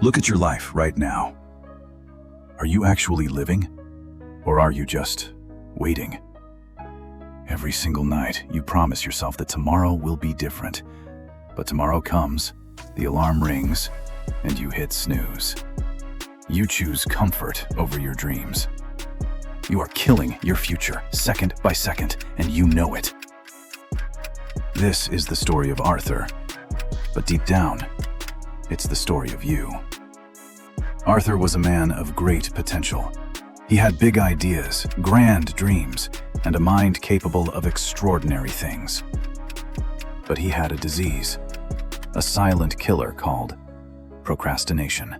Look at your life right now. Are you actually living? Or are you just waiting? Every single night, you promise yourself that tomorrow will be different. But tomorrow comes, the alarm rings, and you hit snooze. You choose comfort over your dreams. You are killing your future second by second, and you know it. This is the story of Arthur, but deep down, it's the story of you. Arthur was a man of great potential. He had big ideas, grand dreams, and a mind capable of extraordinary things. But he had a disease, a silent killer called procrastination.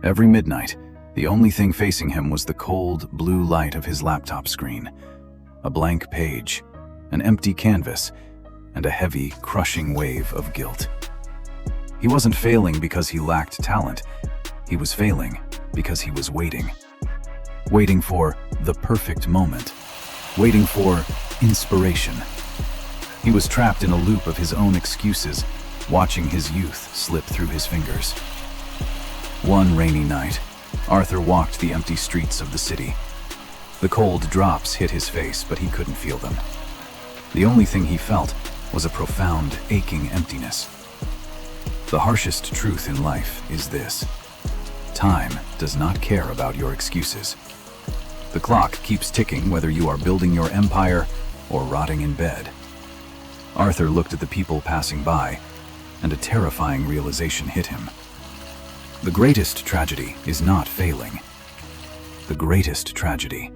Every midnight, the only thing facing him was the cold, blue light of his laptop screen, a blank page, an empty canvas, and a heavy, crushing wave of guilt. He wasn't failing because he lacked talent. He was failing because he was waiting. Waiting for the perfect moment. Waiting for inspiration. He was trapped in a loop of his own excuses, watching his youth slip through his fingers. One rainy night, Arthur walked the empty streets of the city. The cold drops hit his face, but he couldn't feel them. The only thing he felt was a profound, aching emptiness. The harshest truth in life is this: time does not care about your excuses. The clock keeps ticking whether you are building your empire or rotting in bed. Arthur looked at the people passing by, and a terrifying realization hit him. The greatest tragedy is not failing. The greatest tragedy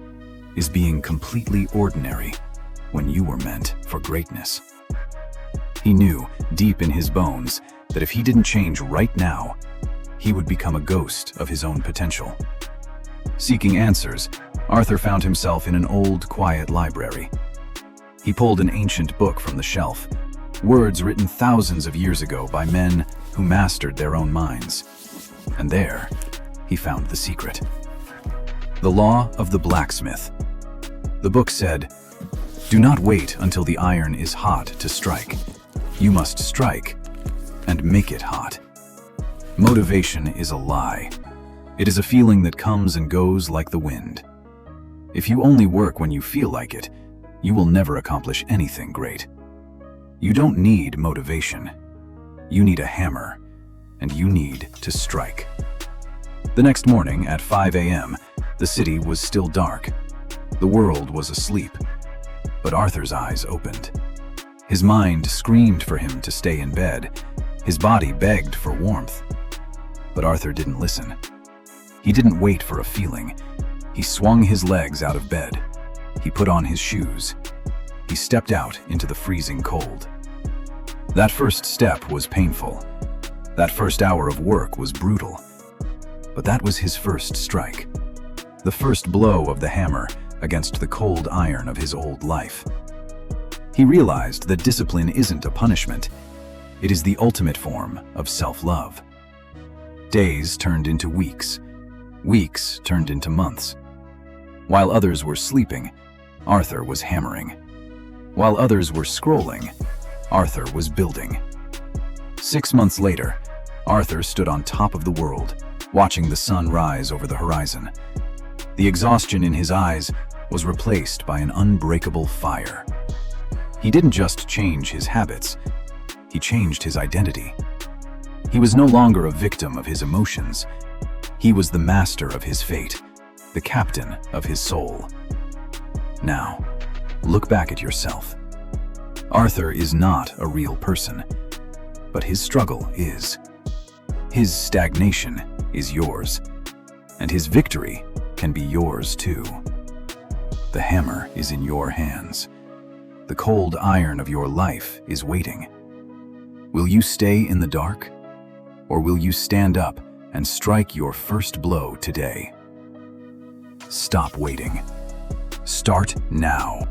is being completely ordinary when you were meant for greatness. He knew, deep in his bones, that if he didn't change right now, he would become a ghost of his own potential. Seeking answers, Arthur found himself in an old, quiet library. He pulled an ancient book from the shelf, words written thousands of years ago by men who mastered their own minds. And there, he found the secret. The Law of the Blacksmith. The book said, "Do not wait until the iron is hot to strike. You must strike and make it hot." Motivation is a lie. It is a feeling that comes and goes like the wind. If you only work when you feel like it, you will never accomplish anything great. You don't need motivation. You need a hammer, and you need to strike. The next morning at 5 a.m., the city was still dark. The world was asleep, but Arthur's eyes opened. His mind screamed for him to stay in bed. His body begged for warmth. But Arthur didn't listen. He didn't wait for a feeling. He swung his legs out of bed. He put on his shoes. He stepped out into the freezing cold. That first step was painful. That first hour of work was brutal. But that was his first strike. The first blow of the hammer against the cold iron of his old life. He realized that discipline isn't a punishment. It is the ultimate form of self-love. Days turned into weeks. Weeks turned into months. While others were sleeping, Arthur was hammering. While others were scrolling, Arthur was building. 6 months later, Arthur stood on top of the world, watching the sun rise over the horizon. The exhaustion in his eyes was replaced by an unbreakable fire. He didn't just change his habits, he changed his identity. He was no longer a victim of his emotions. He was the master of his fate, the captain of his soul. Now, look back at yourself. Arthur is not a real person, but his struggle is. His stagnation is yours, and his victory can be yours too. The hammer is in your hands. The cold iron of your life is waiting. Will you stay in the dark, or will you stand up and strike your first blow today? Stop waiting. Start now.